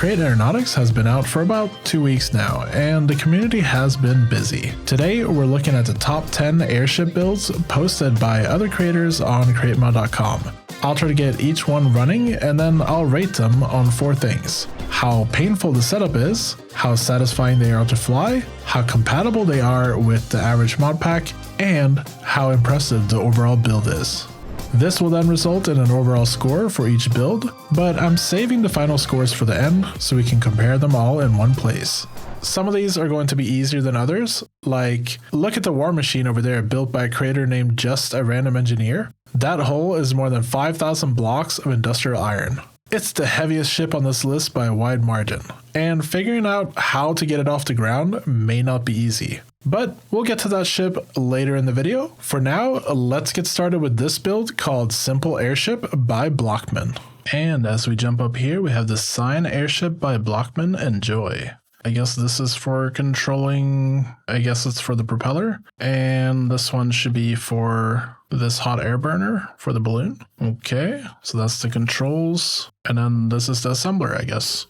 Create Aeronautics has been out for about 2 weeks now, and the community has been busy. Today, we're looking at the top 10 airship builds posted by other creators on createmod.com. I'll try to get each one running, and then I'll rate them on 4 things: how painful the setup is, how satisfying they are to fly, how compatible they are with the average mod pack, and how impressive the overall build is. This will then result in an overall score for each build, but I'm saving the final scores for the end so we can compare them all in one place. Some of these are going to be easier than others, like look at the war machine over there built by a creator named Just a Random Engineer. That hull is more than 5,000 blocks of industrial iron. It's the heaviest ship on this list by a wide margin, and figuring out how to get it off the ground may not be easy. But we'll get to that ship later in the video. For now, let's get started with this build called Simple Airship by Blockman. And as we jump up here, we have the Sign Airship by Blockman. Enjoy. I guess this is for controlling, I guess it's for the propeller. And this one should be for this hot air burner for the balloon. Okay, so that's the controls. And then this is the assembler, I guess.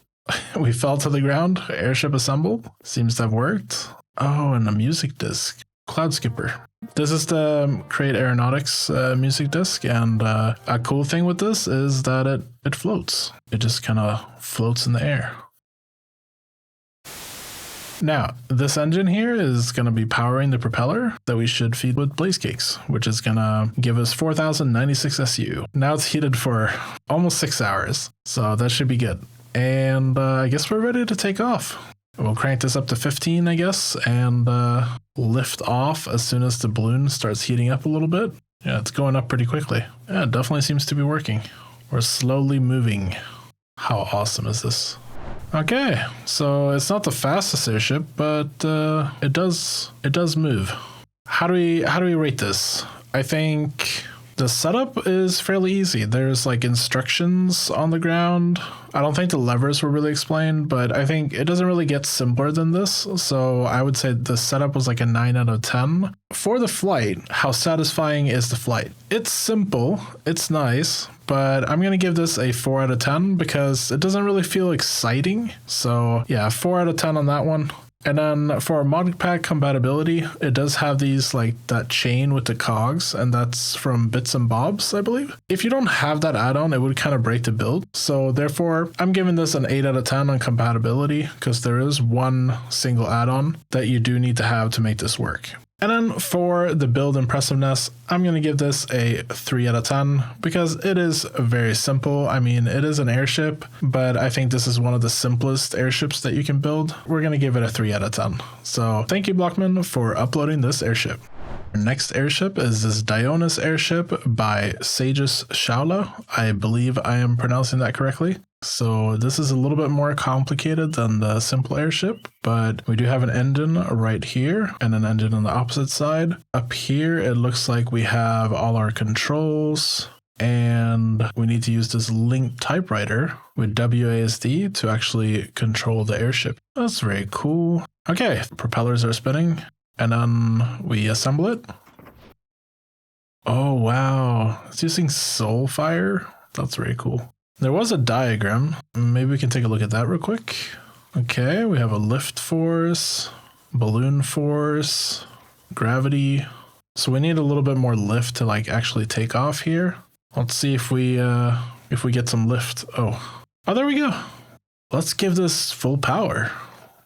We fell to the ground, airship assembled. Seems to have worked. Oh, and a music disc. Cloud Skipper. This is the Create Aeronautics music disc, and a cool thing with this is that it floats. It just kind of floats in the air. Now, this engine here is going to be powering the propeller that we should feed with blaze cakes, which is going to give us 4,096 SU. Now it's heated for almost 6 hours, so that should be good. And I guess we're ready to take off. We'll crank this up to 15, I guess, and lift off as soon as the balloon starts heating up a little bit. Yeah, it's going up pretty quickly. Yeah, it definitely seems to be working. We're slowly moving. How awesome is this? Okay, so it's not the fastest airship, but it does move. How do we rate this? I think the setup is fairly easy. There's like instructions on the ground. I don't think the levers were really explained, but I think it doesn't really get simpler than this. So I would say the setup was like a 9 out of 10. For the flight, how satisfying is the flight? It's simple, it's nice, but I'm going to give this a 4 out of 10 because it doesn't really feel exciting. So yeah, 4 out of 10 on that one. And then for mod pack compatibility, it does have these like that chain with the cogs, and that's from Bits and Bobs, I believe. If you don't have that add-on, it would kind of break the build. So therefore, I'm giving this an 8 out of 10 on compatibility because there is one single add-on that you do need to have to make this work. And then for the build impressiveness, I'm going to give this a 3 out of 10 because it is very simple. I mean, it is an airship, but I think this is one of the simplest airships that you can build. We're going to give it a 3 out of 10. So thank you, Blockman, for uploading this airship. Our next airship is this Dionis airship by Sageshaula. I believe I am pronouncing that correctly. So this is a little bit more complicated than the simple airship, but we do have an engine right here and an engine on the opposite side. Up here, it looks like we have all our controls, and we need to use this linked typewriter with WASD to actually control the airship. That's very cool. Okay, propellers are spinning, and then we assemble it. Oh, wow. It's using Soulfire. That's very cool. There was a diagram. Maybe we can take a look at that real quick. Okay, we have a lift force, balloon force, gravity. So we need a little bit more lift to like actually take off here. Let's see if we get some lift. Oh, there we go. Let's give this full power.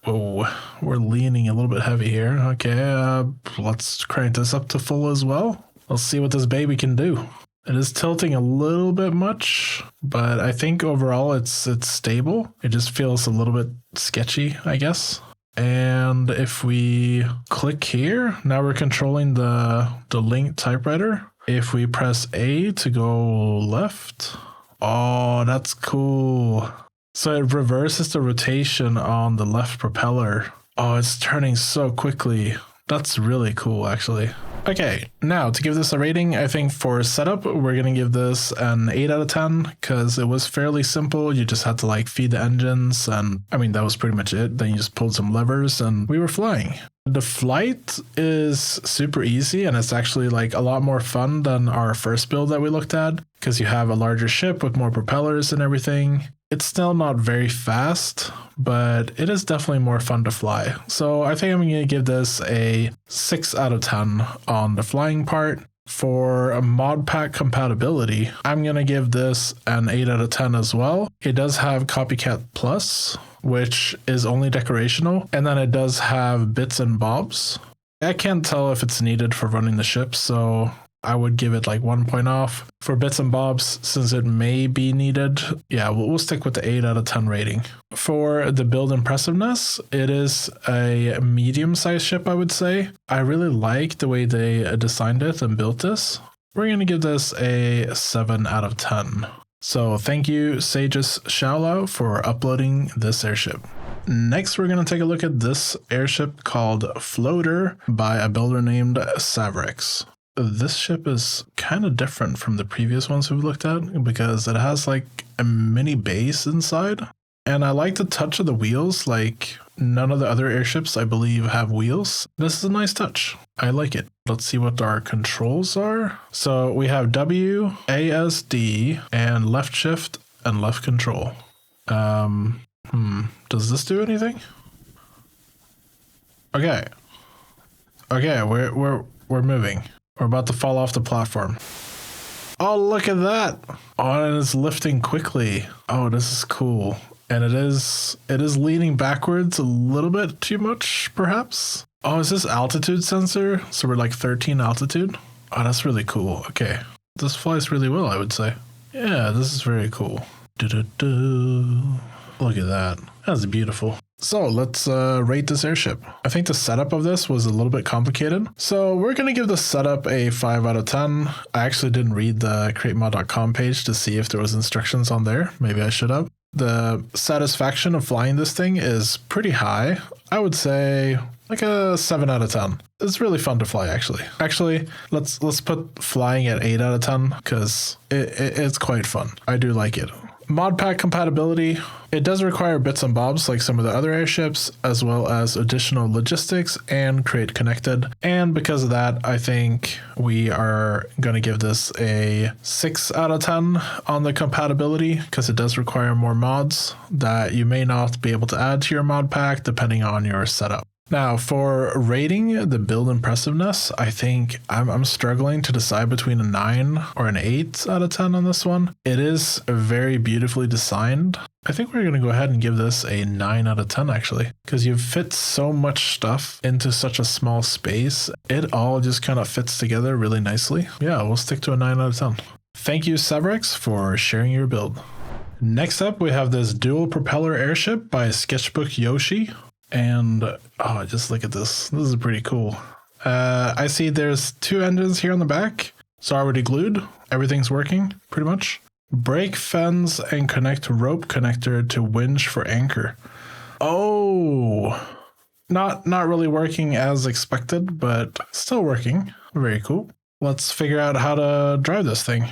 Whoa, we're leaning a little bit heavy here. Okay, let's crank this up to full as well. Let's see what this baby can do. It is tilting a little bit much, but I think overall it's stable. It just feels a little bit sketchy, I guess. And if we click here, now we're controlling the link typewriter. If we press A to go left, oh, that's cool. So it reverses the rotation on the left propeller. Oh, it's turning so quickly. That's really cool, actually. Okay, now to give this a rating, I think for setup, we're going to give this an 8 out of 10 because it was fairly simple. You just had to like feed the engines, and I mean, that was pretty much it. Then you just pulled some levers and we were flying. The flight is super easy, and it's actually like a lot more fun than our first build that we looked at because you have a larger ship with more propellers and everything. It's still not very fast, but it is definitely more fun to fly. So I think I'm going to give this a 6 out of 10 on the flying part. For a mod pack compatibility, I'm going to give this an 8 out of 10 as well. It does have Copycat Plus, which is only decorational, and then it does have bits and bobs. I can't tell if it's needed for running the ship, so I would give it like 1 point off. For bits and bobs, since it may be needed, yeah, we'll stick with the 8 out of 10 rating. For the build impressiveness, it is a medium-sized ship, I would say. I really like the way they designed it and built this. We're going to give this a 7 out of 10. So thank you, Sageshaula, for uploading this airship. Next, we're going to take a look at this airship called Floater by a builder named Saverex. This ship is kind of different from the previous ones we've looked at because it has like a mini base inside. And I like the touch of the wheels, like none of the other airships I believe have wheels. This is a nice touch. I like it. Let's see what our controls are. So we have W, ASD, and left shift and left control. Does this do anything? Okay. Okay, we're moving. We're about to fall off the platform. Oh, look at that. Oh, and it's lifting quickly. Oh, this is cool. And it is leaning backwards a little bit too much, perhaps. Oh, is this altitude sensor? So we're like 13 altitude. Oh, that's really cool. Okay. This flies really well, I would say. Yeah, this is very cool. Look at that. That's beautiful. So let's rate this airship. I think the setup of this was a little bit complicated. So we're going to give the setup a 5 out of 10. I actually didn't read the createmod.com page to see if there was instructions on there. Maybe I should have. The satisfaction of flying this thing is pretty high. I would say like a 7 out of 10. It's really fun to fly, actually. Actually, let's put flying at 8 out of 10 because it's quite fun. I do like it. Mod pack compatibility, it does require bits and bobs like some of the other airships, as well as additional logistics and Create Connected. And because of that, I think we are going to give this a 6 out of 10 on the compatibility because it does require more mods that you may not be able to add to your mod pack depending on your setup. Now, for rating the build impressiveness, I think I'm struggling to decide between a 9 or an 8 out of 10 on this one. It is very beautifully designed. I think we're going to go ahead and give this a 9 out of 10, actually, because you fit so much stuff into such a small space. It all just kind of fits together really nicely. Yeah, we'll stick to a 9 out of 10. Thank you, Saverex, for sharing your build. Next up, we have this dual propeller airship by Sketchbook Yoshi. And oh, just look at this. This is pretty cool. I see there's 2 engines here on the back. It's already glued. Everything's working pretty much. Brake fence and connect rope connector to winch for anchor. Oh, not really working as expected, but still working. Very cool. Let's figure out how to drive this thing.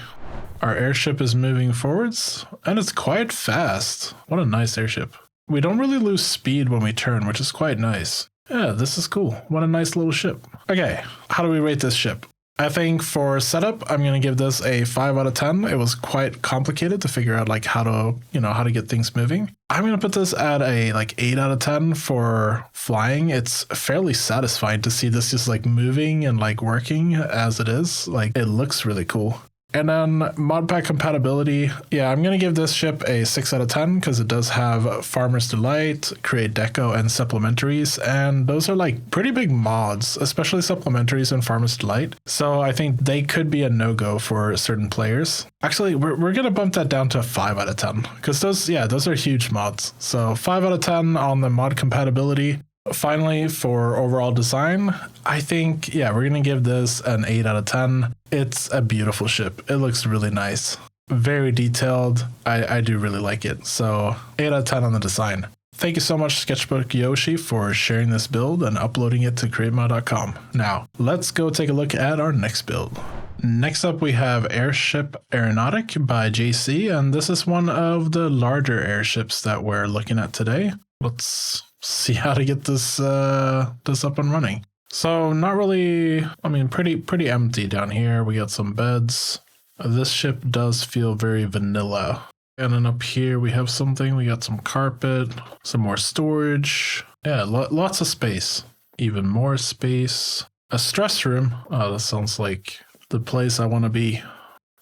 Our airship is moving forwards and it's quite fast. What a nice airship. We don't really lose speed when we turn, which is quite nice. Yeah, this is cool. What a nice little ship. Okay, how do we rate this ship? I think for setup, I'm going to give this a 5 out of 10. It was quite complicated to figure out like how to get things moving. I'm going to put this at a like 8 out of 10 for flying. It's fairly satisfying to see this just like moving and like working as it is. Like it looks really cool. And then mod pack compatibility, yeah, I'm going to give this ship a 6 out of 10 because it does have Farmer's Delight, Create Deco, and Supplementaries. And those are like pretty big mods, especially Supplementaries and Farmer's Delight. So I think they could be a no-go for certain players. Actually, we're going to bump that down to a 5 out of 10 because those are huge mods. So 5 out of 10 on the mod compatibility. Finally, for overall design, I think, yeah, we're going to give this an 8 out of 10. It's a beautiful ship. It looks really nice. Very detailed. I do really like it. So 8 out of 10 on the design. Thank you so much, Sketchbook Yoshi, for sharing this build and uploading it to createmod.com. Now, let's go take a look at our next build. Next up, we have Airship Aeronautic by JC, and this is one of the larger airships that we're looking at today. Let's see how to get this up and running. So not really, I mean, pretty empty down here. We got some beds. This ship does feel very vanilla. And then up here we have something. We got some carpet, some more storage. Yeah, lots of space. Even more space. A stress room. Oh, that sounds like the place I want to be.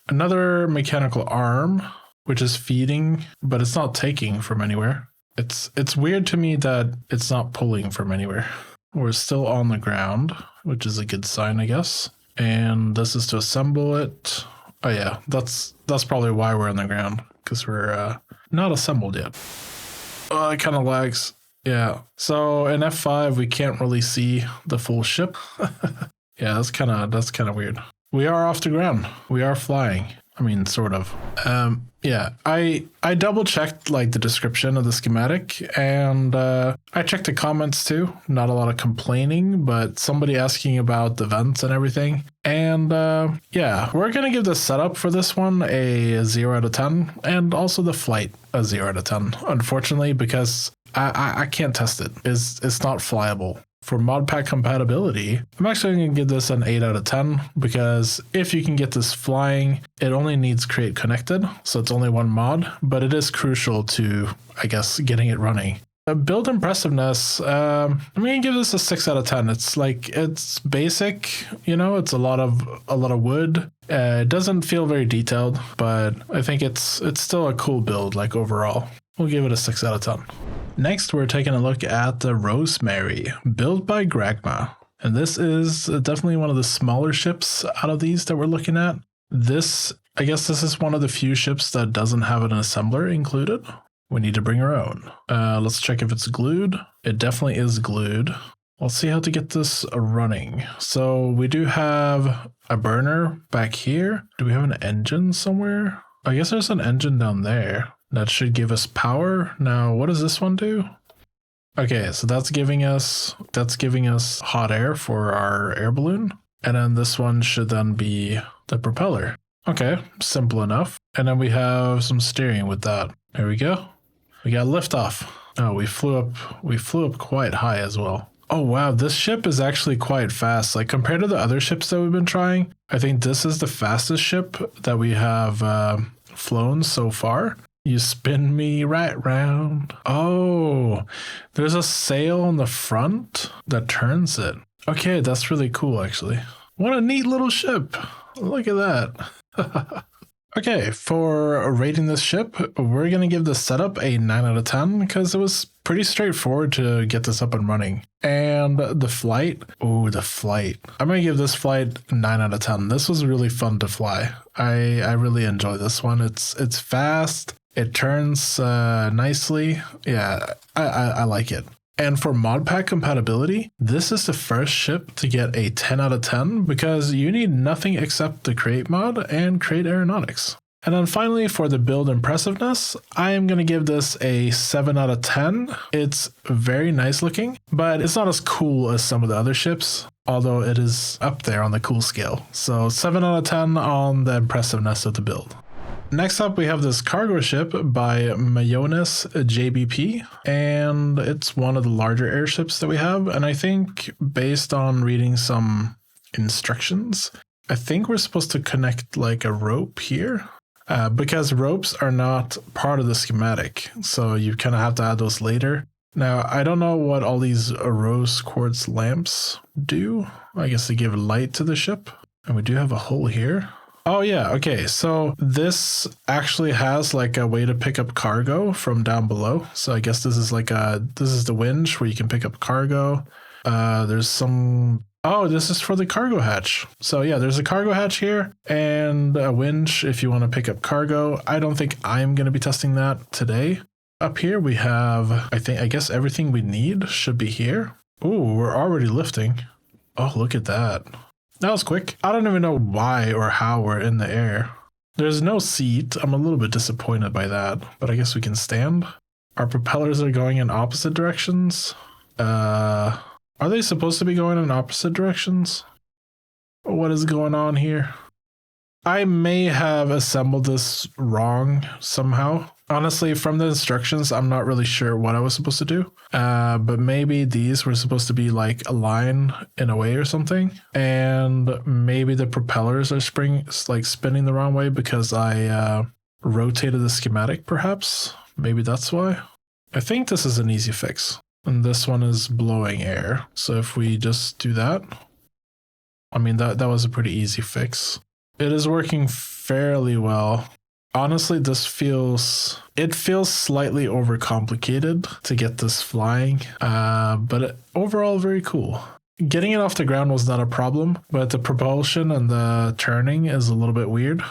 Another mechanical arm, which is feeding, but it's not taking from anywhere. It's weird to me that it's not pulling from anywhere. We're still on the ground, which is a good sign, I guess. And this is to assemble it. Oh yeah, that's probably why we're on the ground, because we're not assembled yet. Oh, it kind of lags. Yeah. So in F5 we can't really see the full ship. Yeah, that's kind of weird. We are off the ground. We are flying. I mean, sort of. Yeah, I double checked like the description of the schematic, and I checked the comments too. Not a lot of complaining, but somebody asking about the vents and everything. And yeah, we're gonna give the setup for this one a 0 out of 10, and also the flight a 0 out of 10. Unfortunately, because I can't test it. It's not flyable. For mod pack compatibility, I'm actually going to give this an 8 out of 10 because if you can get this flying, it only needs Create Connected, so it's only one mod, but it is crucial to, I guess, getting it running. Build impressiveness, I'm going to give this a 6 out of 10. It's basic, you know, it's a lot of wood. It doesn't feel very detailed, but I think it's still a cool build, like overall. We'll give it a 6 out of 10. Next, we're taking a look at the Rosemary, built by Grama. And this is definitely one of the smaller ships out of these that we're looking at. I guess this is one of the few ships that doesn't have an assembler included. We need to bring our own. Let's check if it's glued. It definitely is glued. Let's see how to get this running. So we do have a burner back here. Do we have an engine somewhere? I guess there's an engine down there. That should give us power. Now, what does this one do? Okay, so that's giving us hot air for our air balloon. And then this one should then be the propeller. Okay, simple enough. And then we have some steering with that. There we go. We got liftoff. Oh, we flew up quite high as well. Oh wow, this ship is actually quite fast. Like compared to the other ships that we've been trying, I think this is the fastest ship that we have flown so far. You spin me right round. Oh, there's a sail on the front that turns it. Okay, that's really cool, actually. What a neat little ship. Look at that. Okay, for rating this ship, we're going to give the setup a 9 out of 10 because it was pretty straightforward to get this up and running. And the flight, the flight. I'm going to give this flight 9 out of 10. This was really fun to fly. I really enjoy this one. It's fast. It turns nicely. Yeah, I like it. And for mod pack compatibility, this is the first ship to get a 10 out of 10 because you need nothing except the Create mod and Create Aeronautics. And then finally, for the build impressiveness, I am going to give this a 7 out of 10. It's very nice looking, but it's not as cool as some of the other ships, although it is up there on the cool scale. So 7 out of 10 on the impressiveness of the build. Next up, we have this cargo ship by Mayonus JBP, and it's one of the larger airships that we have. And I think based on reading some instructions, I think we're supposed to connect like a rope here because ropes are not part of the schematic. So you kind of have to add those later. Now, I don't know what all these rose quartz lamps do. I guess they give light to the ship. And we do have a hole here. Oh yeah, okay, so this actually has like a way to pick up cargo from down below. So I guess this is the winch where you can pick up cargo. There's some, this is for the cargo hatch. So yeah, there's a cargo hatch here and a winch if you want to pick up cargo. I don't think I'm going to be testing that today. Up here we have, I guess everything we need should be here. Ooh, we're already lifting. Oh, look at that. That was quick. I don't even know why or how we're in the air. There's no seat. I'm a little bit disappointed by that, but I guess we can stand. Our propellers are going in opposite directions. Are they supposed to be going in opposite directions? What is going on here? I may have assembled this wrong somehow. Honestly, from the instructions, I'm not really sure what I was supposed to do. But maybe these were supposed to be like a line in a way or something. And maybe the propellers are spinning the wrong way because I rotated the schematic, perhaps. Maybe that's why. I think this is an easy fix. And this one is blowing air. So if we just do that, I mean, that was a pretty easy fix. It is working fairly well. Honestly, it feels slightly overcomplicated to get this flying, but overall very cool. Getting it off the ground was not a problem, but the propulsion and the turning is a little bit weird.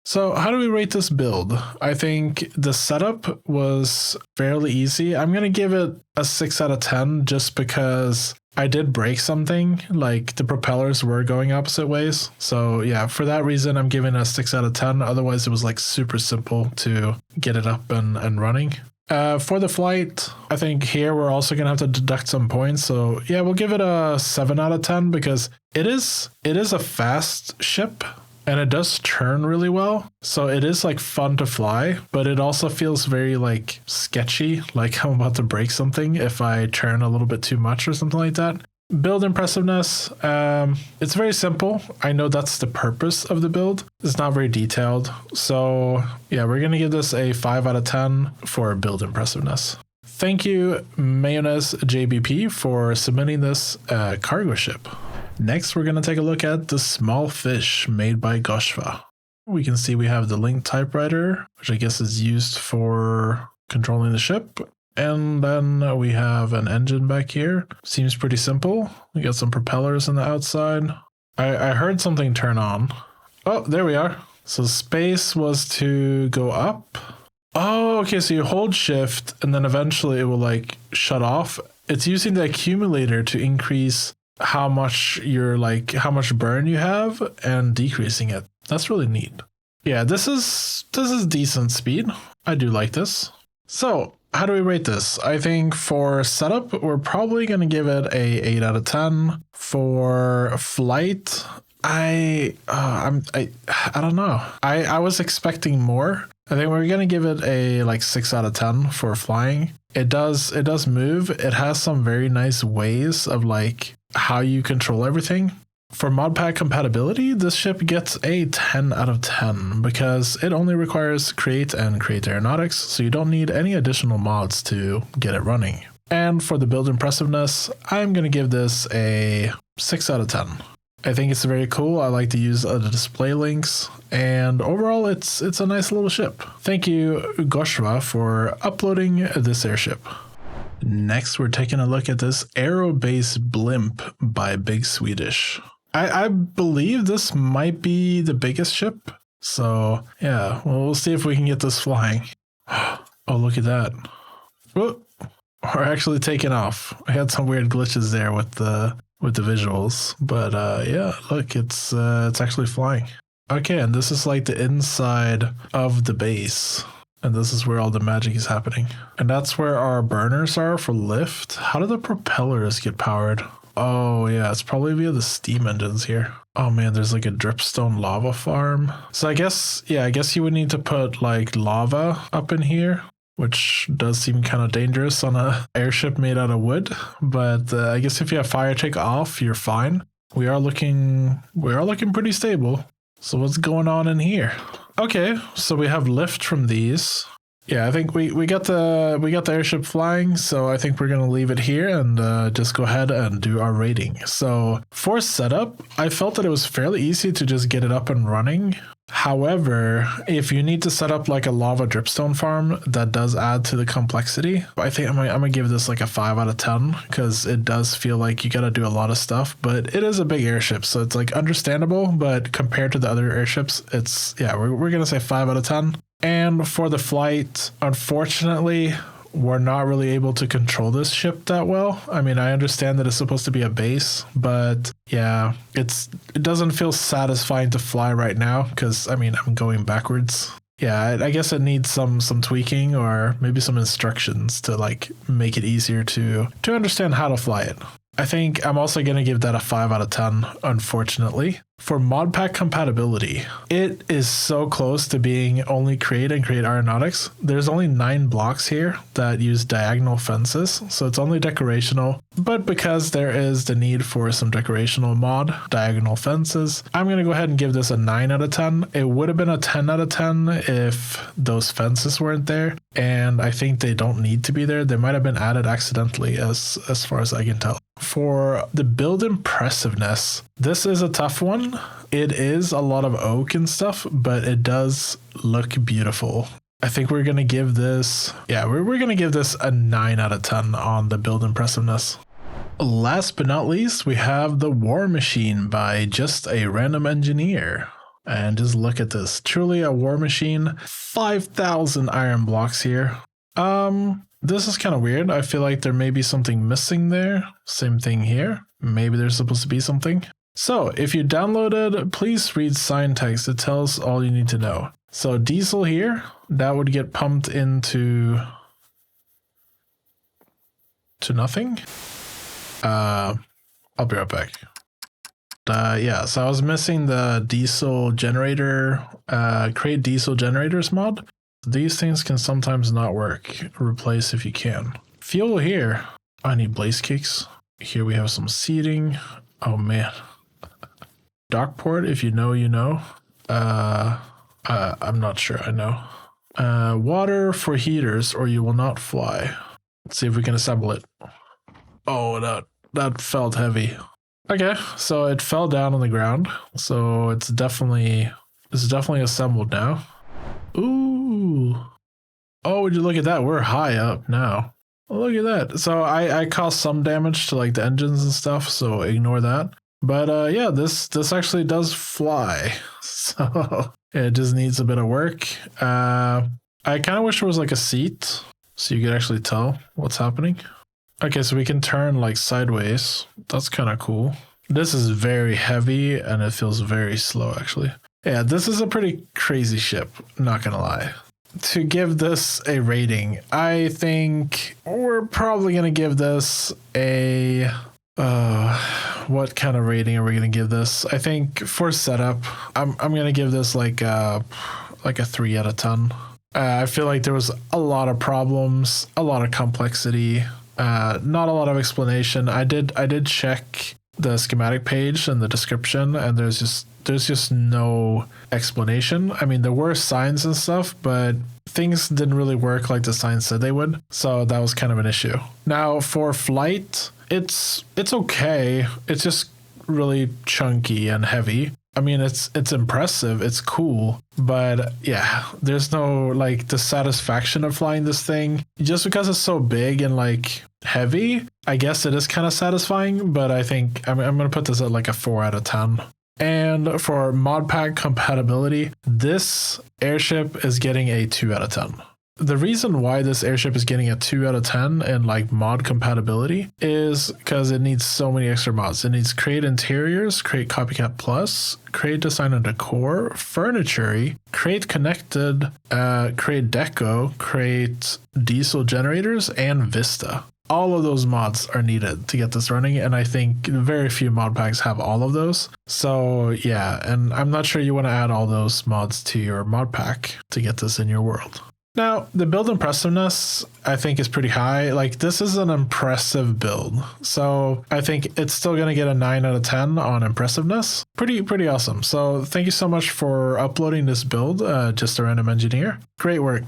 So how do we rate this build? I think the setup was fairly easy. I'm going to give it a 6 out of 10 just because I did break something, like the propellers were going opposite ways. So yeah, for that reason, I'm giving it a 6 out of 10. Otherwise, it was like super simple to get it up and running. For the flight, I think here we're also going to have to deduct some points. So yeah, we'll give it a 7 out of 10 because it is a fast ship. And it does turn really well. So it is like fun to fly, but it also feels very like sketchy, like I'm about to break something if I turn a little bit too much or something like that. Build impressiveness, it's very simple. I know that's the purpose of the build. It's not very detailed. So yeah, we're going to give this a 5 out of 10 for build impressiveness. Thank you, Mayonus JBP, for submitting this cargo ship. Next, we're going to take a look at the small fish made by Gosha. We can see we have the Link typewriter, which I guess is used for controlling the ship. And then we have an engine back here. Seems pretty simple. We got some propellers on the outside. I heard something turn on. Oh, there we are. So space was to go up. Oh, okay. So you hold shift and then eventually it will like shut off. It's using the accumulator to increase how much burn you have and decreasing it. That's really neat. Yeah, this is decent speed. I do like this. So how do we rate this? I think for setup, we're probably going to give it a 8 out of 10. For flight, I don't know. I was expecting more. I think we're going to give it a like 6 out of 10 for flying. It does move. It has some very nice ways of like how you control everything. For modpack compatibility, this ship gets a 10 out of 10 because it only requires Create and Create Aeronautics, so you don't need any additional mods to get it running. And for the build impressiveness, I'm going to give this a 6 out of 10. I think it's very cool. I like to use the display links, and overall it's a nice little ship. Thank you, Gosha, for uploading this airship. Next, we're taking a look at this Aerobase Blimp by Big Swedish. I believe this might be the biggest ship. So yeah, well, we'll see if we can get this flying. Oh, look at that. Whoa. We're actually taking off. I had some weird glitches there with the visuals, but yeah, look, it's actually flying. Okay, and this is like the inside of the base. And this is where all the magic is happening. And that's where our burners are for lift. How do the propellers get powered? Oh yeah, it's probably via the steam engines here. Oh man, there's like a dripstone lava farm. So I guess you would need to put like lava up in here, which does seem kind of dangerous on a airship made out of wood. But I guess if you have fire take off, you're fine. We are looking pretty stable. So what's going on in here? Okay, so we have lift from these. Yeah, I think we got the airship flying, so I think we're gonna leave it here and just go ahead and do our rating. So for setup, I felt that it was fairly easy to just get it up and running. However, if you need to set up like a lava dripstone farm, that does add to the complexity. I think I'm gonna give this like a 5 out of 10 because it does feel like you gotta do a lot of stuff, but it is a big airship, so it's like understandable, but compared to the other airships, we're gonna say 5 out of 10. And for the flight, unfortunately, we're not really able to control this ship that well. I mean, I understand that it's supposed to be a base, but yeah, it doesn't feel satisfying to fly right now because, I mean, I'm going backwards. Yeah, I guess it needs some tweaking or maybe some instructions to like make it easier to understand how to fly it. I think I'm also going to give that a 5 out of 10, unfortunately. For mod pack compatibility, it is so close to being only Create and Create Aeronautics. There's only 9 blocks here that use diagonal fences, so it's only decorational. But because there is the need for some decorational mod, diagonal fences, I'm going to go ahead and give this a 9 out of 10. It would have been a 10 out of 10 if those fences weren't there, and I think they don't need to be there. They might have been added accidentally as far as I can tell. For the build impressiveness, this is a tough one. It is a lot of oak and stuff, but it does look beautiful. I think we're going to give this, we're going to give this a 9 out of 10 on the build impressiveness. Last but not least, we have the War Machine by Just a Random Engineer. And just look at this. Truly a war machine. 5,000 iron blocks here. This is kind of weird. I feel like there may be something missing there. Same thing here. Maybe there's supposed to be something. So if you downloaded, please read sign text. It tells all you need to know. So diesel here, that would get pumped into nothing. I'll be right back. So I was missing the diesel generator, create diesel generators mod. These things can sometimes not work. Replace if you can. Fuel here. I need blaze cakes. Here we have some seating. Oh man. Dockport, if you know, you know. I'm not sure I know. Water for heaters or you will not fly. Let's see if we can assemble it. Oh, that felt heavy. Okay, so it fell down on the ground. So it's definitely assembled now. Ooh. Oh, would you look at that? We're high up now. Look at that. So I caused some damage to like the engines and stuff, so ignore that. But yeah, this actually does fly. So it just needs a bit of work. I kind of wish there was like a seat so you could actually tell what's happening. Okay, so we can turn like sideways. That's kind of cool. This is very heavy and it feels very slow actually. Yeah, this is a pretty crazy ship, not gonna lie. To give this a rating, I think we're probably gonna give this a what kind of rating are we gonna give this? I think for setup, I'm gonna give this like a 3 out of 10. I feel like there was a lot of problems, a lot of complexity, not a lot of explanation. I did check the schematic page and the description, and there's just no explanation. I mean, there were signs and stuff, but things didn't really work like the signs said they would. So that was kind of an issue. Now for flight, it's okay. It's just really chunky and heavy. I mean, it's impressive. It's cool. But yeah, there's no like the satisfaction of flying this thing. Just because it's so big and like heavy, I guess it is kind of satisfying. But I think I'm going to put this at like a 4 out of 10. And for mod pack compatibility, this airship is getting a 2 out of 10. The reason why this airship is getting a 2 out of 10 in like mod compatibility is because it needs so many extra mods. It needs Create Interiors, Create Copycat Plus, Create Design and Decor, Furniture, Create Connected, Create Deco, Create Diesel Generators, and Vista. All of those mods are needed to get this running, and I think very few mod packs have all of those. So yeah, and I'm not sure you want to add all those mods to your mod pack to get this in your world. Now, the build impressiveness, I think, is pretty high. Like, this is an impressive build. So I think it's still going to get a 9 out of 10 on impressiveness. Pretty awesome. So thank you so much for uploading this build, Just a Random Engineer. Great work.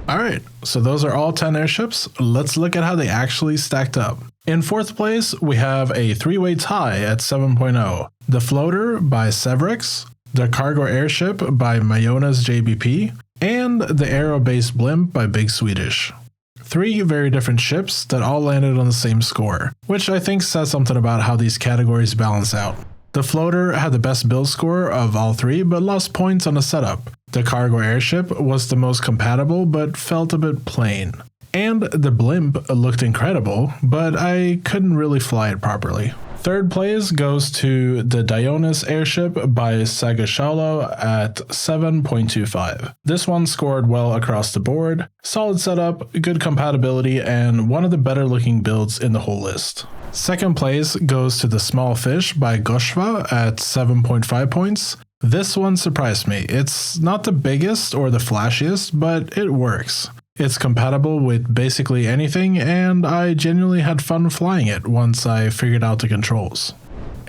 All right, so those are all 10 airships. Let's look at how they actually stacked up. In 4th place, we have a 3-way tie at 7.0. The Floater by Saverex, the Cargo Airship by Mayonus JBP, and the Aerobase Blimp by Big Swedish. 3 very different ships that all landed on the same score, which I think says something about how these categories balance out. The Floater had the best build score of all 3, but lost points on the setup. The Cargo Airship was the most compatible, but felt a bit plain. And the Blimp looked incredible, but I couldn't really fly it properly. Third place goes to the Dionis Airship by Sageshaula at 7.25. This one scored well across the board, solid setup, good compatibility, and one of the better looking builds in the whole list. Second place goes to the Small Fish by Gosha at 7.5 points. This one surprised me. It's not the biggest or the flashiest, but it works. It's compatible with basically anything, and I genuinely had fun flying it once I figured out the controls.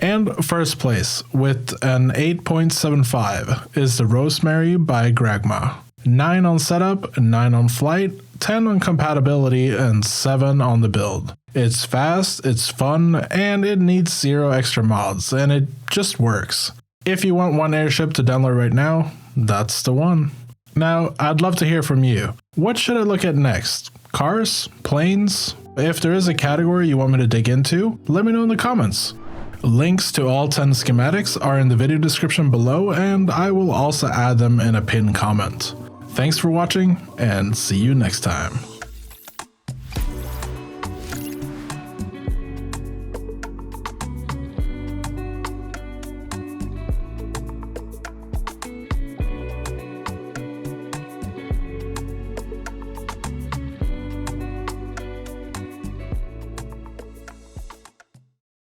And first place, with an 8.75, is the Rosemary by Grama. 9 on setup, 9 on flight, 10 on compatibility, and 7 on the build. It's fast, it's fun, and it needs 0 extra mods, and it just works. If you want one airship to download right now, that's the one. Now, I'd love to hear from you. What should I look at next? Cars? Planes? If there is a category you want me to dig into, let me know in the comments. Links to all 10 schematics are in the video description below, and I will also add them in a pinned comment. Thanks for watching, and see you next time.